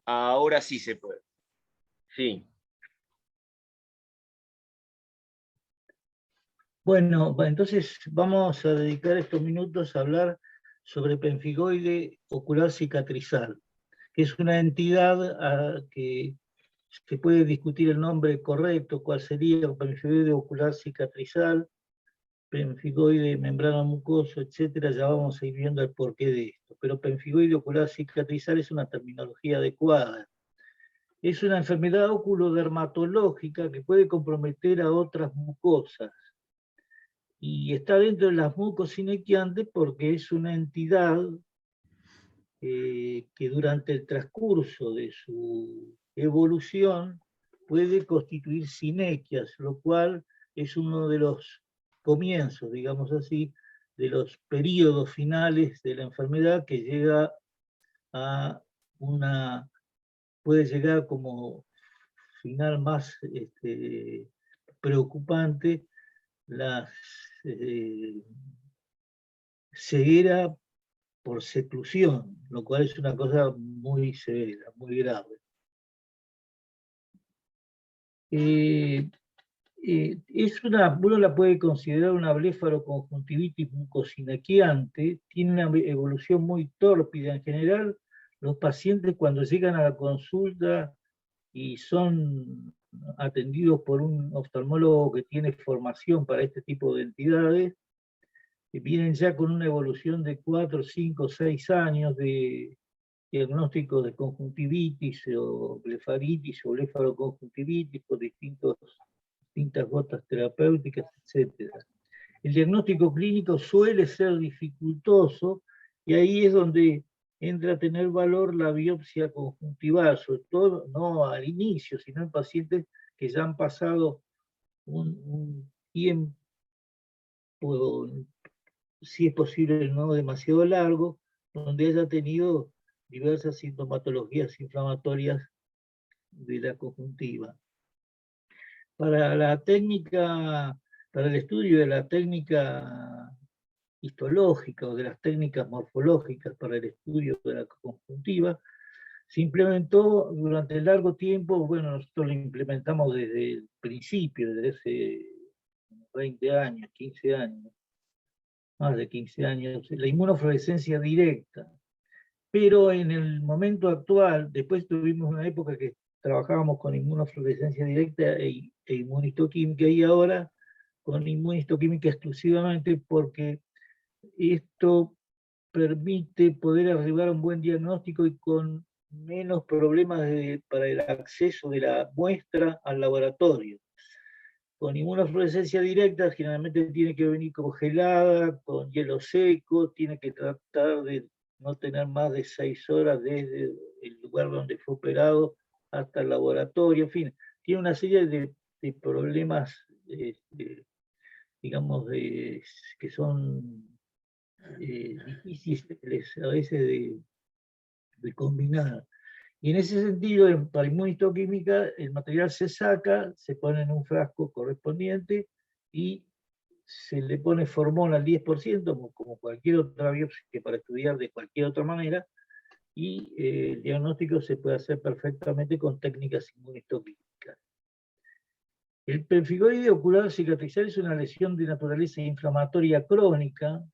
Ahora sí se puede. Sí. Bueno, entonces vamos a dedicar estos minutos a hablar sobre pemfigoide ocular cicatrizal, que es una entidad que se puede discutir el nombre correcto, cuál sería pemfigoide ocular cicatrizal, pemfigoide membrana mucoso, etcétera. Ya vamos a ir viendo el porqué de esto. Pero pemfigoide ocular cicatrizal es una terminología adecuada. Es una enfermedad oculodermatológica que puede comprometer a otras mucosas y está dentro de las mucosinequiantes porque es una entidad que durante el transcurso de su evolución puede constituir sinequias, lo cual es uno de los comienzos, digamos así, de los periodos finales de la enfermedad que llega a una, puede llegar como final más preocupante, la ceguera por seclusión, lo cual es una cosa muy severa, muy grave. Uno la puede considerar una blefaroconjuntivitis mucosinequiante, tiene una evolución muy tórpida. En general, los pacientes cuando llegan a la consulta y son atendidos por un oftalmólogo que tiene formación para este tipo de entidades, que vienen ya con una evolución de 4, 5, 6 años de diagnóstico de conjuntivitis o blefaritis o blefaroconjuntivitis por distintas gotas terapéuticas, etc. El diagnóstico clínico suele ser dificultoso y ahí es donde entra a tener valor la biopsia conjuntival, sobre todo no al inicio, sino en pacientes que ya han pasado un tiempo, si es posible no demasiado largo, donde haya tenido diversas sintomatologías inflamatorias de la conjuntiva. Para la técnica, para el estudio de la técnica histológica o de las técnicas morfológicas para el estudio de la conjuntiva, se implementó durante largo tiempo, bueno, nosotros lo implementamos desde el principio, desde hace 20 años, 15 años, más de 15 años, la inmunofluorescencia directa. Pero en el momento actual, después tuvimos una época que trabajábamos con inmunofluorescencia directa e inmunistoquímica, y ahora con inmunistoquímica exclusivamente porque esto permite poder arribar a un buen diagnóstico y con menos problemas para el acceso de la muestra al laboratorio. Con inmunofluorescencia directa generalmente tiene que venir congelada, con hielo seco, tiene que tratar de no tener más de 6 horas desde el lugar donde fue operado hasta el laboratorio, en fin, tiene una serie de problemas, digamos, que son difíciles a veces de combinar. Y en ese sentido, para inmunistoquímica, el material se saca, se pone en un frasco correspondiente y se le pone formol al 10%, como cualquier otra biopsia que para estudiar de cualquier otra manera, y el diagnóstico se puede hacer perfectamente con técnicas inmunistoquímicas. El pemfigoide ocular cicatrizal es una lesión de naturaleza inflamatoria crónica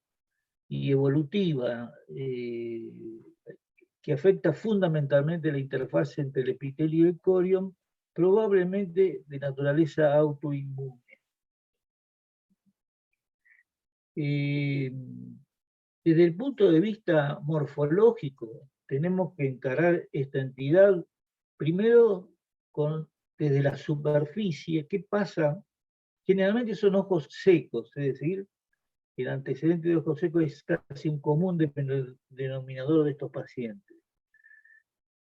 y evolutiva, que afecta fundamentalmente la interfaz entre el epitelio y el corium, probablemente de naturaleza autoinmune. Desde el punto de vista morfológico, tenemos que encarar esta entidad primero desde la superficie. ¿Qué pasa? Generalmente son ojos secos, es decir, el antecedente de ojos secos es casi un común denominador de estos pacientes.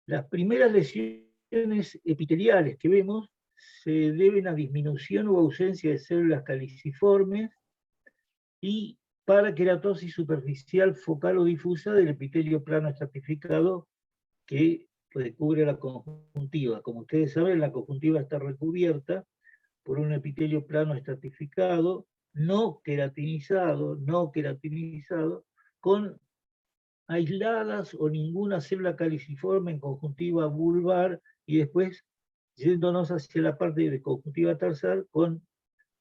Las primeras lesiones epiteliales que vemos se deben a disminución o ausencia de células caliciformes y paraqueratosis superficial focal o difusa del epitelio plano estratificado que recubre la conjuntiva. Como ustedes saben, la conjuntiva está recubierta por un epitelio plano estratificado, no queratinizado, con aisladas o ninguna célula caliciforme en conjuntiva vulvar, y después yéndonos hacia la parte de conjuntiva tarsal con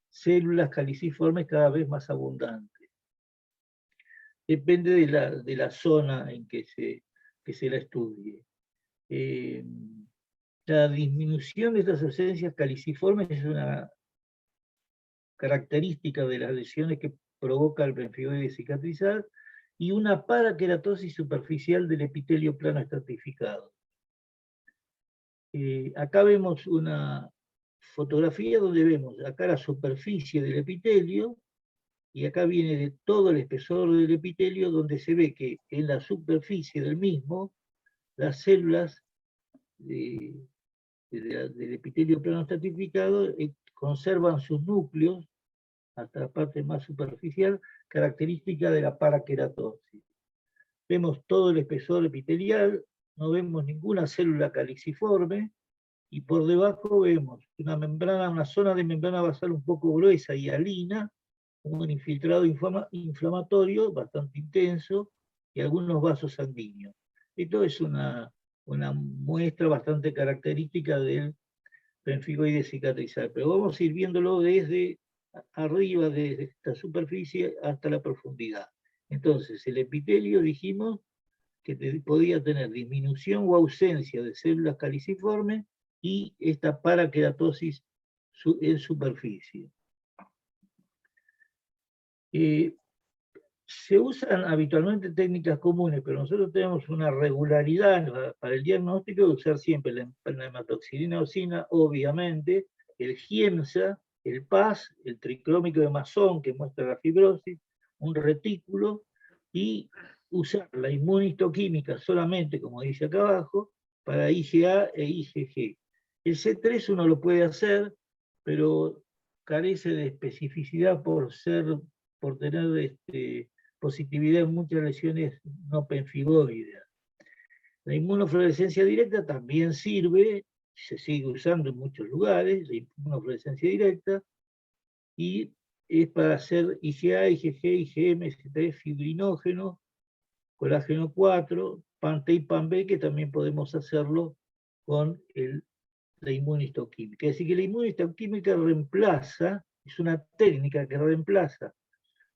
células caliciformes cada vez más abundantes. Depende de la zona en que se la estudie. La disminución de estas ausencias caliciformes es una característica de las lesiones que provoca el pemfigoide cicatrizar, y una paraqueratosis superficial del epitelio plano estratificado. Acá vemos una fotografía donde vemos acá la superficie del epitelio, y acá viene de todo el espesor del epitelio, donde se ve que en la superficie del mismo, las células del epitelio plano estratificado conservan sus núcleos hasta la parte más superficial, característica de la paraqueratosis. Vemos todo el espesor epitelial, no vemos ninguna célula caliciforme, y por debajo vemos una zona de membrana basal un poco gruesa y hialina, un infiltrado inflamatorio bastante intenso y algunos vasos sanguíneos. Esto es una muestra bastante característica del pemfigoide cicatrizal, pero vamos a ir viéndolo desde arriba, desde esta superficie hasta la profundidad. Entonces, el epitelio dijimos que podía tener disminución o ausencia de células caliciformes y esta paraqueratosis en superficie. Se usan habitualmente técnicas comunes, pero nosotros tenemos una regularidad para el diagnóstico de usar siempre la hematoxilina eosina, obviamente, el GIEMSA, el PAS, el triclómico de Masson, que muestra la fibrosis, un retículo, y usar la inmunistoquímica solamente, como dice acá abajo, para IgA e IgG. El C3 uno lo puede hacer, pero carece de especificidad por tener positividad en muchas lesiones no pemfigoides. La inmunofluorescencia directa también sirve, se sigue usando en muchos lugares, la inmunofluorescencia directa, y es para hacer IgA, IgG, IgM, C3 fibrinógeno, colágeno 4, PAN-T y PAN-B, que también podemos hacerlo con la inmunistoquímica. Es decir, que la inmunistoquímica es una técnica que reemplaza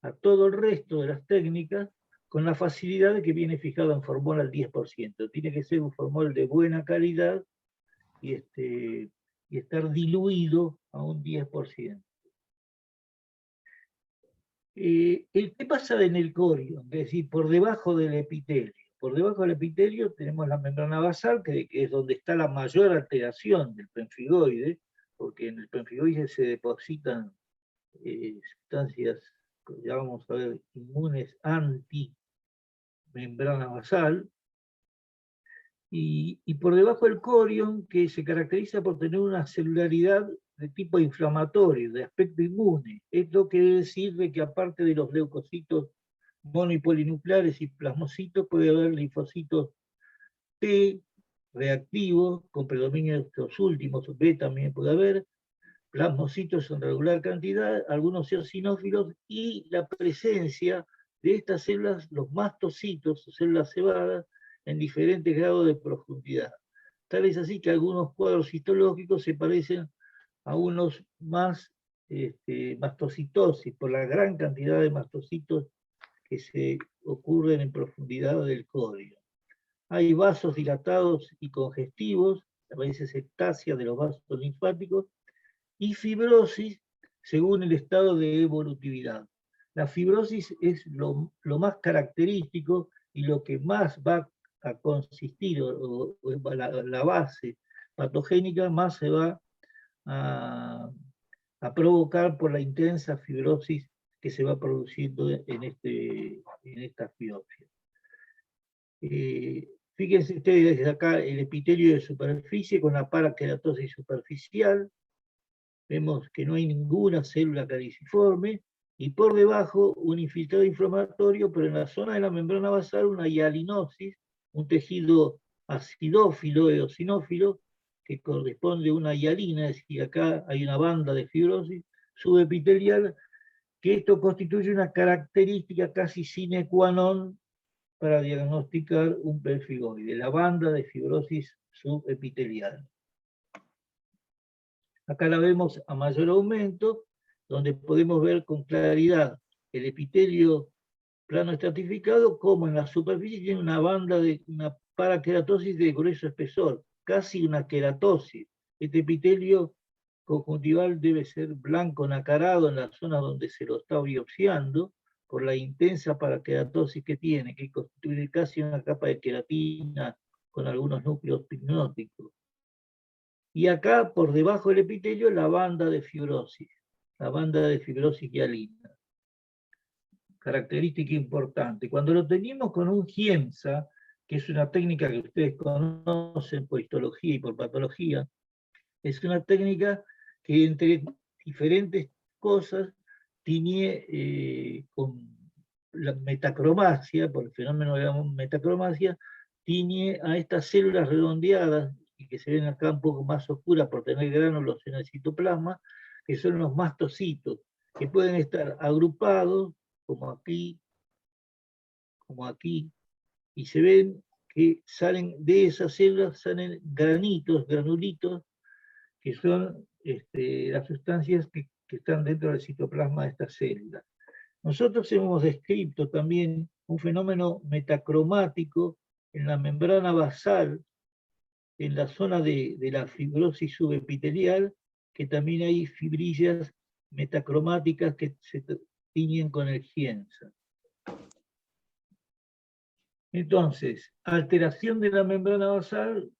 a todo el resto de las técnicas con la facilidad de que viene fijado en formol al 10%. Tiene que ser un formol de buena calidad y estar diluido a un 10%. ¿Qué pasa en el corion? Es decir, por debajo del epitelio. Por debajo del epitelio tenemos la membrana basal, que es donde está la mayor alteración del pemfigoide, porque en el pemfigoide se depositan sustancias, ya vamos a ver, inmunes anti-membrana basal, y por debajo el corion, que se caracteriza por tener una celularidad de tipo inflamatorio, de aspecto inmune. Esto quiere decir de que aparte de los leucocitos mono y polinucleares y plasmocitos, puede haber linfocitos T reactivos, con predominio de estos últimos, B también puede haber, plasmocitos en regular cantidad, algunos eosinófilos, y la presencia de estas células, los mastocitos, o células cebadas, en diferentes grados de profundidad. Tal es así que algunos cuadros histológicos se parecen a unos más mastocitosis, por la gran cantidad de mastocitos que se ocurren en profundidad del código. Hay vasos dilatados y congestivos, a veces ectasia de los vasos linfáticos, y fibrosis según el estado de evolutividad. La fibrosis es lo más característico y lo que más va a consistir, o la base patogénica más se va a provocar por la intensa fibrosis que se va produciendo en esta biopsia. Fíjense ustedes desde acá el epitelio de superficie con la paraqueratosis superficial. Vemos que no hay ninguna célula caliciforme, y por debajo un infiltrado inflamatorio, pero en la zona de la membrana basal una hialinosis, un tejido acidófilo, eosinófilo, que corresponde a una hialina, es decir, acá hay una banda de fibrosis subepitelial, que esto constituye una característica casi sine qua non para diagnosticar un pemfigoide, la banda de fibrosis subepitelial. Acá la vemos a mayor aumento, donde podemos ver con claridad el epitelio plano estratificado, como en la superficie tiene una banda de una paraqueratosis de grueso espesor, casi una queratosis. Este epitelio conjuntival debe ser blanco nacarado en la zona donde se lo está biopsiando, por la intensa paraqueratosis que tiene, que constituye casi una capa de queratina con algunos núcleos pigmenóticos. Y acá, por debajo del epitelio, la banda de fibrosis hialina. Característica importante. Cuando lo tenemos con un Giemsa, que es una técnica que ustedes conocen por histología y por patología, es una técnica que entre diferentes cosas tiñe con la metacromacia, por el fenómeno de la metacromacia, tiñe a estas células redondeadas y que se ven acá un poco más oscuras por tener gránulos en el citoplasma, que son los mastocitos, que pueden estar agrupados, como aquí, y se ven que salen de esas células, salen granitos, granulitos, que son las sustancias que están dentro del citoplasma de estas células. Nosotros hemos descrito también un fenómeno metacromático en la membrana basal, en la zona de la fibrosis subepitelial, que también hay fibrillas metacromáticas que se tiñen con el Giemsa. Entonces, alteración de la membrana basal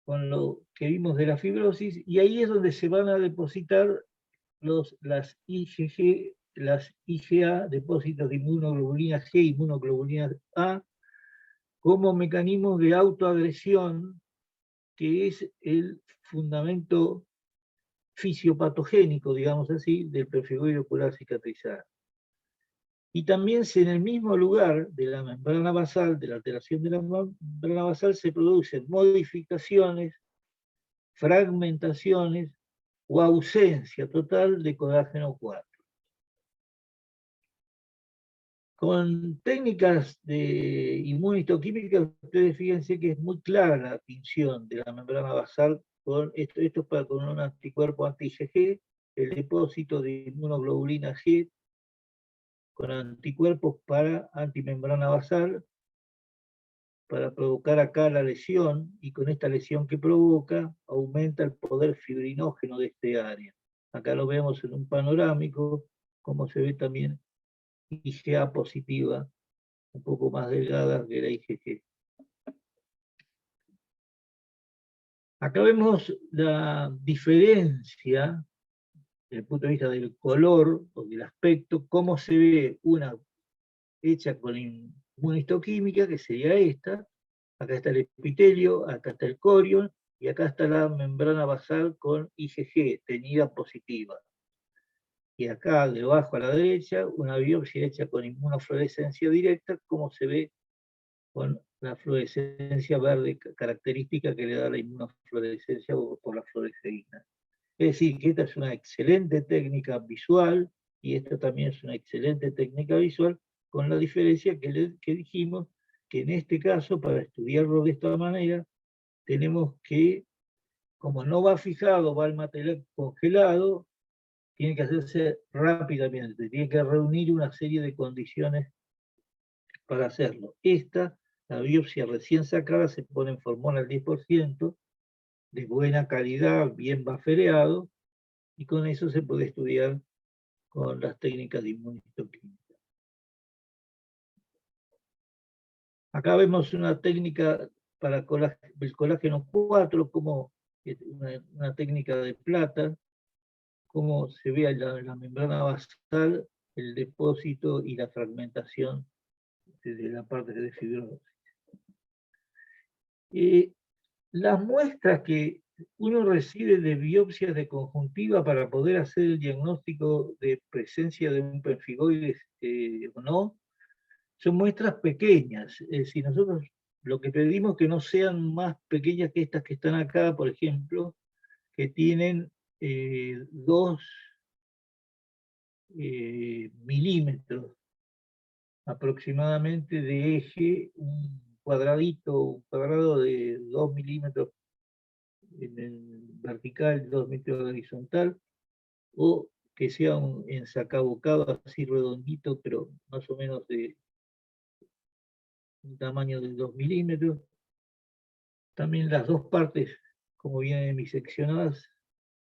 con lo que vimos de la fibrosis, y ahí es donde se van a depositar las IgA, depósitos de inmunoglobulina G y inmunoglobulina A, como mecanismos de autoagresión, que es el fundamento fisiopatogénico, digamos así, del pemfigoide ocular cicatrizado. Y también si en el mismo lugar de la membrana basal, de la alteración de la membrana basal, se producen modificaciones, fragmentaciones o ausencia total de colágeno 4. Con técnicas de inmunistoquímica, ustedes fíjense que es muy clara la tinción de la membrana basal con esto es con un anticuerpo anti-IgG, el depósito de inmunoglobulina G con anticuerpos para antimembrana basal, para provocar acá la lesión, y con esta lesión que provoca, aumenta el poder fibrinógeno de este área. Acá lo vemos en un panorámico, como se ve también IgA positiva, un poco más delgada que la IgG. Acá vemos la diferencia, desde el punto de vista del color o del aspecto, cómo se ve una hecha con inmunistoquímica, que sería esta. Acá está el epitelio, acá está el corion, y acá está la membrana basal con IgG, teñida positiva. Y acá debajo a la derecha, una biopsia hecha con inmunofluorescencia directa, como se ve con la fluorescencia verde característica que le da la inmunofluorescencia por la fluoresceína. Es decir, que esta es una excelente técnica visual, y esta también es una excelente técnica visual, con la diferencia que dijimos que en este caso, para estudiarlo de esta manera, tenemos que, como no va fijado, va el material congelado, tiene que hacerse rápidamente, tiene que reunir una serie de condiciones para hacerlo. La biopsia recién sacada, se pone en formol al 10%, de buena calidad, bien bafereado, y con eso se puede estudiar con las técnicas de inmunistoquímica. Acá vemos una técnica para el colágeno 4, como una técnica de plata, cómo se ve en la membrana basal el depósito y la fragmentación de la parte de fibrosis. Las muestras que uno recibe de biopsias de conjuntiva para poder hacer el diagnóstico de presencia de un pemfigoide o no, son muestras pequeñas. Es decir, nosotros lo que pedimos es que no sean más pequeñas que estas que están acá, por ejemplo, que tienen 2 milímetros. aproximadamente de eje, un cuadrado de 2 milímetros en el vertical, 2 metros horizontal, o que sea un ensacabocado así redondito, pero más o menos de un tamaño de 2 milímetros. También las dos partes, como vienen biseccionadas,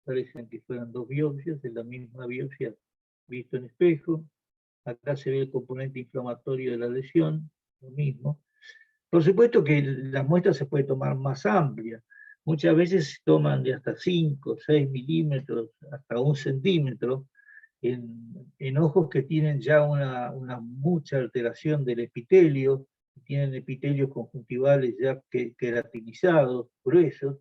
parecen que fueran dos biopsias, es la misma biopsia visto en espejo. Acá se ve el componente inflamatorio de la lesión, lo mismo. Por supuesto que las muestras se puede tomar más amplias. Muchas veces se toman de hasta 5, 6 milímetros, hasta 1 centímetro, en ojos que tienen ya una mucha alteración del epitelio, tienen epitelios conjuntivales ya queratinizados, gruesos,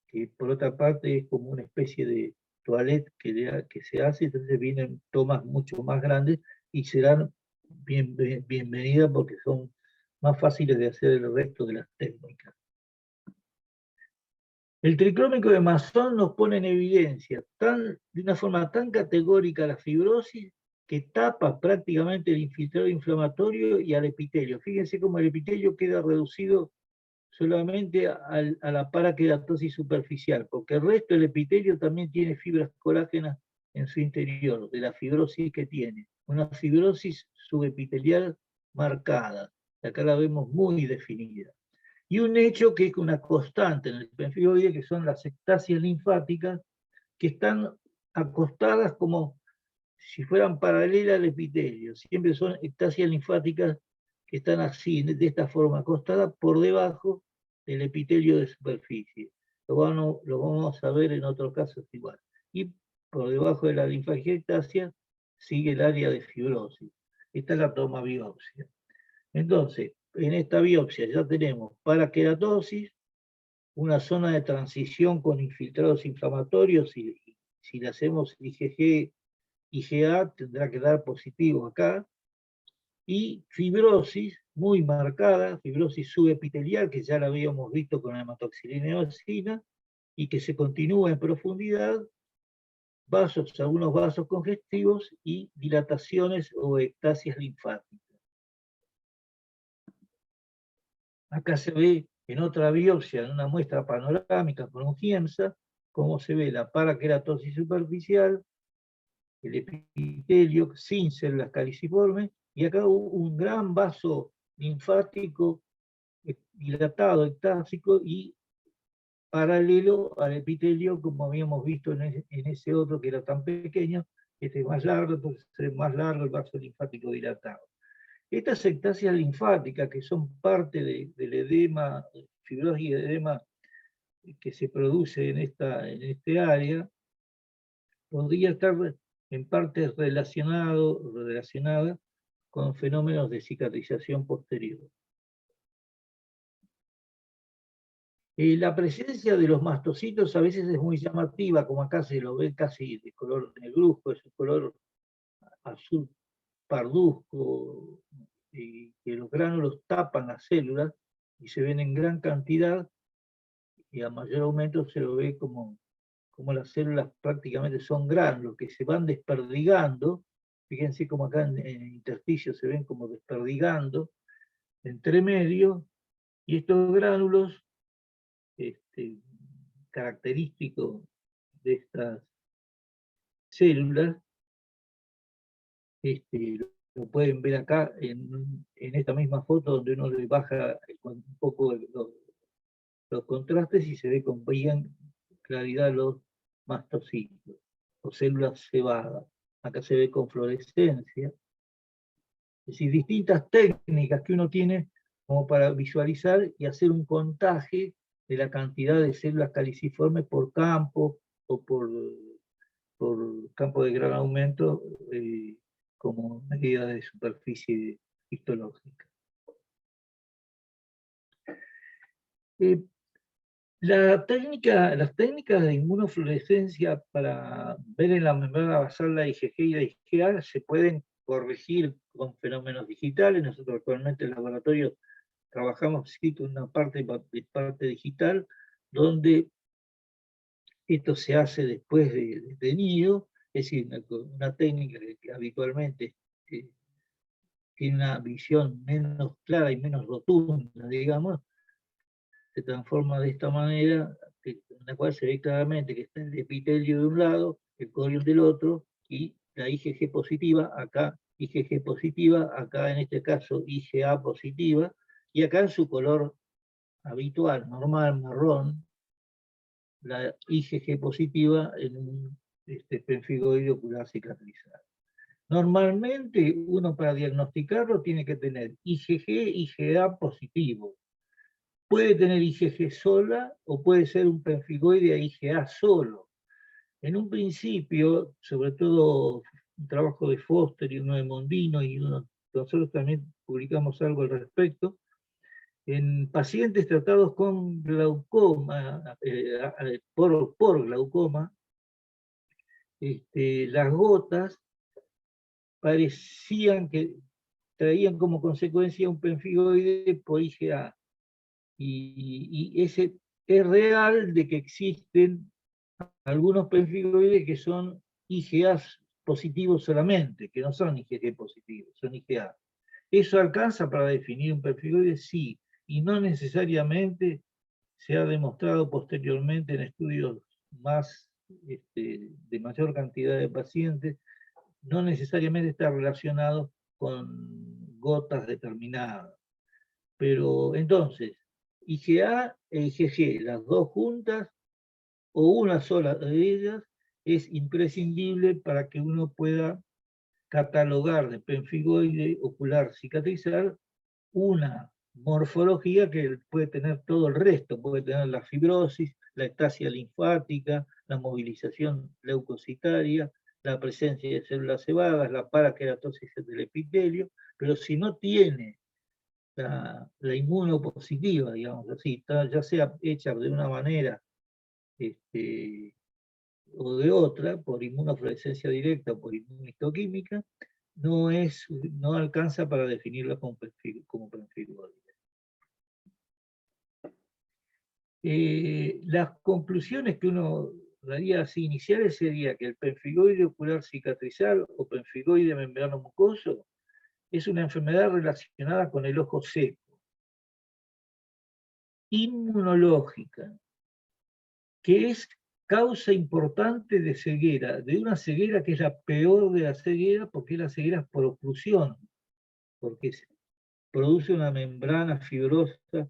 que por otra parte es como una especie de toilette que se hace, entonces vienen tomas mucho más grandes y serán bienvenidas porque son más fáciles de hacer el resto de las técnicas. El triclómico de Masson nos pone en evidencia de una forma tan categórica la fibrosis que tapa prácticamente el infiltrado inflamatorio y al epitelio. Fíjense cómo el epitelio queda reducido solamente a la paraqueratosis superficial, porque el resto del epitelio también tiene fibras colágenas en su interior, de la fibrosis que tiene. Una fibrosis subepitelial marcada, acá la vemos muy definida. Y un hecho que es una constante en el pemphigoide, que son las ectasias linfáticas, que están acostadas como si fueran paralelas al epitelio. Siempre son ectasias linfáticas que están así, de esta forma, acostadas por debajo del epitelio de superficie. Lo vamos a ver en otros casos igual. Y por debajo de la linfagiectasia sigue el área de fibrosis. Esta es la toma biopsia. Entonces, en esta biopsia ya tenemos paraqueratosis, una zona de transición con infiltrados inflamatorios, y si le hacemos IgG, IgA tendrá que dar positivo acá, y fibrosis muy marcada, fibrosis subepitelial, que ya la habíamos visto con la hematoxilina eosina, y que se continúa en profundidad, algunos vasos congestivos y dilataciones o ectasias linfáticas. Acá se ve en otra biopsia, en una muestra panorámica con un GIEMSA, cómo se ve la paraqueratosis superficial, el epitelio sin células caliciformes, y acá un gran vaso linfático dilatado, ectásico, y paralelo al epitelio, como habíamos visto en ese otro que era tan pequeño. Este es más largo, entonces es más largo el vaso linfático dilatado. Estas ectasias linfáticas, que son parte del edema, fibrosis y edema que se produce en este área, podría estar en parte relacionada con fenómenos de cicatrización posterior. La presencia de los mastocitos a veces es muy llamativa, como acá se lo ve casi de color negruzco, es un color azul parduzco, y que los gránulos tapan las células y se ven en gran cantidad, y a mayor aumento se lo ve como las células prácticamente son gránulos que se van desperdigando. Fíjense como acá en el intersticio se ven como desperdigando entre medio, y estos gránulos característicos de estas células, lo pueden ver acá en esta misma foto, donde uno le baja un poco los contrastes y se ve con bien claridad los mastocitos o células cebadas. Acá se ve con fluorescencia. Es decir, distintas técnicas que uno tiene como para visualizar y hacer un contaje de la cantidad de células caliciformes por campo o por campo de gran aumento, como medida de superficie histológica. Las técnicas de inmunofluorescencia para ver en la membrana basal la IgG y la IgA se pueden corregir con fenómenos digitales. Nosotros actualmente en el laboratorio trabajamos con una parte digital, donde esto se hace después de teñido, es decir, una técnica que habitualmente tiene una visión menos clara y menos rotunda, digamos, se transforma de esta manera, en la cual se ve claramente que está el epitelio de un lado, el corión del otro, y la IgG positiva, acá IgG positiva, acá en este caso IgA positiva, y acá en su color habitual, normal, marrón, la IgG positiva en un pemfigoide ocular cicatrizado. Normalmente uno para diagnosticarlo tiene que tener IgG, IgA positivo. Puede tener IgG sola o puede ser un pemfigoide a IgA solo. En un principio, sobre todo un trabajo de Foster y uno de Mondino, y nosotros también publicamos algo al respecto, en pacientes tratados con glaucoma, por glaucoma, las gotas parecían que traían como consecuencia un pemfigoide por IgA. Y ese es real de que existen algunos pemfigoides que son IgA positivos solamente, que no son IgG positivos, son IgA. ¿Eso alcanza para definir un pemfigoide? Sí, y no necesariamente se ha demostrado posteriormente en estudios más de mayor cantidad de pacientes, no necesariamente está relacionado con gotas determinadas. Pero entonces, IgA e IgG, las dos juntas, o una sola de ellas, es imprescindible para que uno pueda catalogar de pemfigoide ocular cicatrizal una morfología que puede tener todo el resto, puede tener la fibrosis, la ectasia linfática, la movilización leucocitaria, la presencia de células cebadas, la paraqueratosis del epitelio, pero si no tiene la inmunopositiva, digamos así, ya sea hecha de una manera o de otra, por inmunofluorescencia directa o por inmunistoquímica, no alcanza para definirla como pemfigoide. Las conclusiones que uno daría así iniciales sería que el pemfigoide ocular cicatrizal o pemfigoide membrano mucoso es una enfermedad relacionada con el ojo seco, inmunológica, que es causa importante de ceguera, de una ceguera que es la peor de la ceguera, porque la ceguera es por oclusión, porque produce una membrana fibrosa,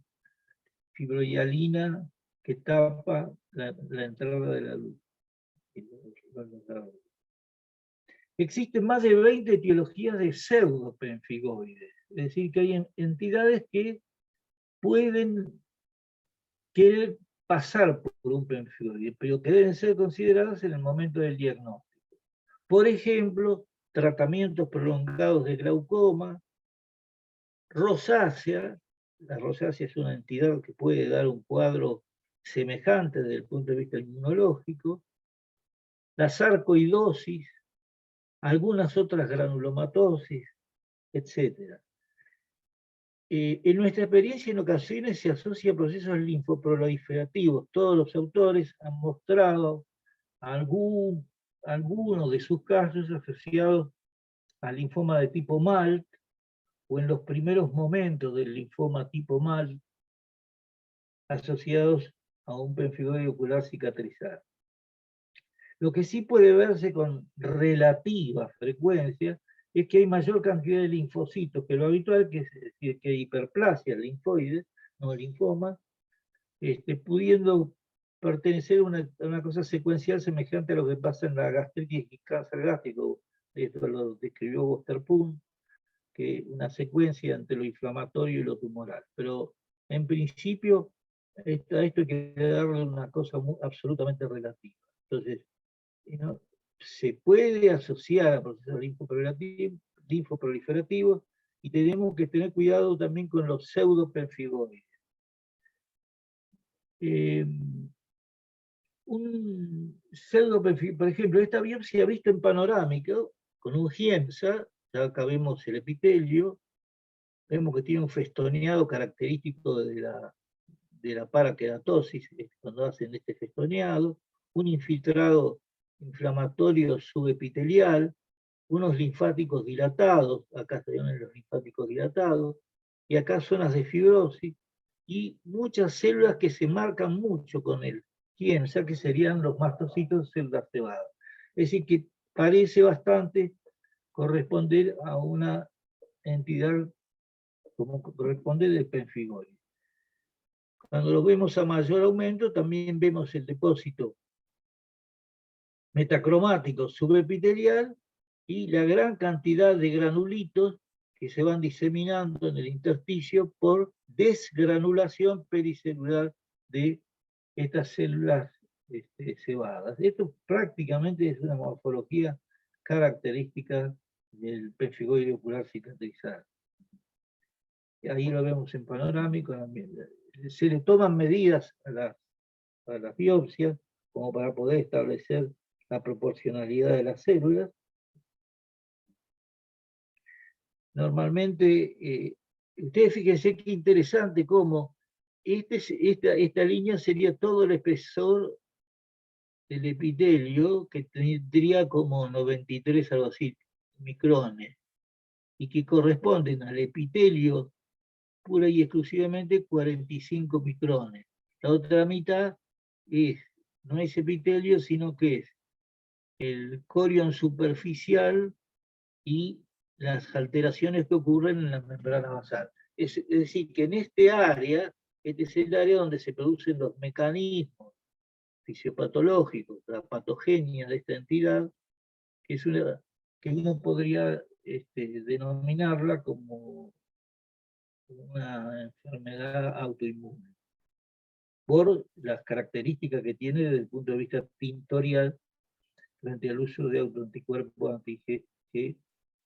fibrohialina, que tapa la entrada de la luz. Existen más de 20 etiologías de pseudopemfigoides, es decir, que hay entidades que pueden querer pasar por un pemfigoide, pero que deben ser consideradas en el momento del diagnóstico. Por ejemplo, tratamientos prolongados de glaucoma, rosácea. La rosácea es una entidad que puede dar un cuadro semejante desde el punto de vista inmunológico, la sarcoidosis, algunas otras granulomatosis, etc. En nuestra experiencia, en ocasiones se asocia a procesos linfoproliferativos. Todos los autores han mostrado algunos de sus casos asociados al linfoma de tipo MALT, o en los primeros momentos del linfoma tipo MALT, asociados a un pemfigoide ocular cicatrizado. Lo que sí puede verse con relativa frecuencia es que hay mayor cantidad de linfocitos que lo habitual, que es decir, que hay hiperplasia linfoide, no linfoma, pudiendo pertenecer a una cosa secuencial semejante a lo que pasa en la gastritis y cáncer gástrico. Esto lo describió Wosterpoon, que una secuencia entre lo inflamatorio y lo tumoral. Pero en principio, a esto hay que darle una cosa absolutamente relativa. Entonces, ¿no? Se puede asociar a procesos linfoproliferativos y tenemos que tener cuidado también con los pseudopemfigoides. Un pseudopemfigoide, por ejemplo, esta biopsia vista en panorámico, con un GIEMSA, ya acá vemos el epitelio, vemos que tiene un festoneado característico de la paraqueratosis, cuando hacen este festoneado, un infiltrado inflamatorio subepitelial, unos linfáticos dilatados, acá se ven los linfáticos dilatados, y acá zonas de fibrosis, y muchas células que se marcan mucho con el gen, o sea que serían los mastocitos células cebadas. Es decir, que parece bastante corresponder a una entidad como corresponde del pemfigoide. Cuando lo vemos a mayor aumento, también vemos el depósito metacromático subepitelial y la gran cantidad de granulitos que se van diseminando en el intersticio por desgranulación pericelular de estas células cebadas. Esto prácticamente es una morfología característica del pemfigoide ocular cicatrizado. Ahí lo vemos en panorámico. Se le toman medidas a las biopsias como para poder establecer la proporcionalidad de las células. Normalmente, ustedes fíjense qué interesante cómo esta línea sería todo el espesor del epitelio, que tendría como 93 algo así, micrones, y que corresponden al epitelio pura y exclusivamente 45 micrones. La otra mitad no es epitelio, sino que es el corion superficial y las alteraciones que ocurren en la membrana basal. Es decir, que en este área, este es el área donde se producen los mecanismos fisiopatológicos, la patogenia de esta entidad, que uno podría denominarla como una enfermedad autoinmune, por las características que tiene desde el punto de vista pintorial frente al uso de autoanticuerpos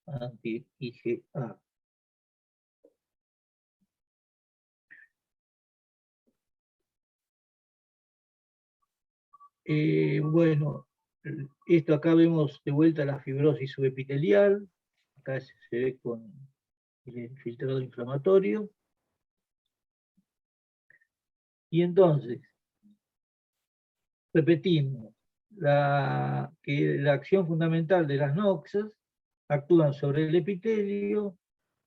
anti-IgA. Bueno, esto acá vemos de vuelta la fibrosis subepitelial, acá se ve con el infiltrado inflamatorio. Y entonces, repetimos, que la acción fundamental de las noxas actúan sobre el epitelio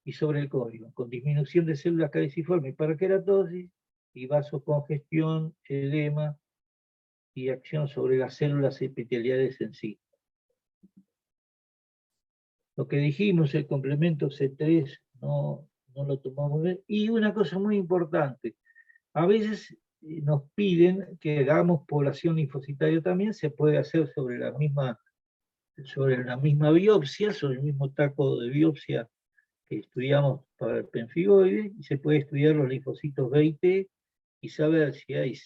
y sobre el corion, con disminución de células caudiciformes para queratosis y vasocongestión, edema y acción sobre las células epiteliales en sí. Lo que dijimos, el complemento C3 no lo tomamos bien. Y una cosa muy importante, a veces nos piden que hagamos población linfocitaria también, se puede hacer sobre la misma biopsia, sobre el mismo taco de biopsia que estudiamos para el pemfigoide, y se puede estudiar los linfocitos B y T y saber si hay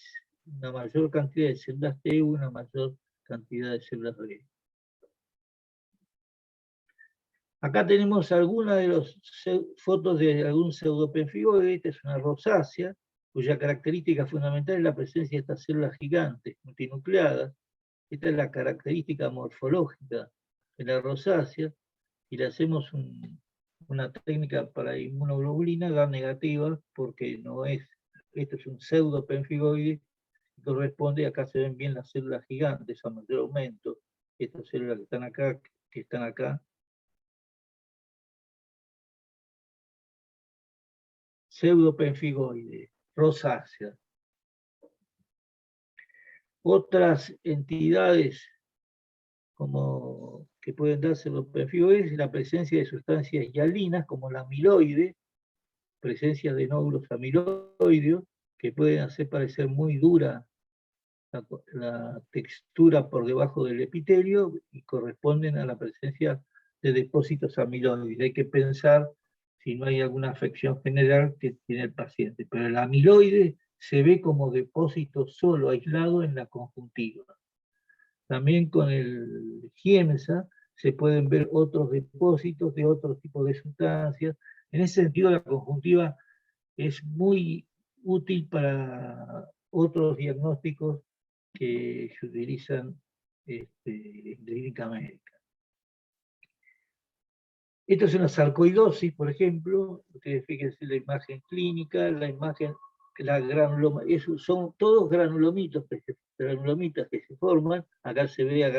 una mayor cantidad de células T o una mayor cantidad de células B. Acá tenemos algunas de las fotos de algún pseudopemfigoide. Esta es una rosácea, cuya característica fundamental es la presencia de estas células gigantes, multinucleadas. Esta es la característica morfológica de la rosácea. Y le hacemos una técnica para inmunoglobulina, da negativa, porque no es, esto es un pseudopemfigoide, y corresponde, acá se ven bien las células gigantes a mayor aumento, estas células que están acá, pseudopemfigoide, rosácea. Otras entidades como que pueden darse los pemfigoides es la presencia de sustancias hialinas como la amiloide, presencia de nódulos amiloideos que pueden hacer parecer muy dura la textura por debajo del epitelio y corresponden a la presencia de depósitos amiloides. Hay que pensar si no hay alguna afección general que tiene el paciente, pero el amiloide se ve como depósito solo, aislado en la conjuntiva. También con el Giemsa se pueden ver otros depósitos de otro tipo de sustancias. En ese sentido, la conjuntiva es muy útil para otros diagnósticos que se utilizan en clínica médica. Esto es una sarcoidosis, por ejemplo. Ustedes fíjense la imagen clínica, la granuloma, son todos granulomitas que se forman. Acá se ve a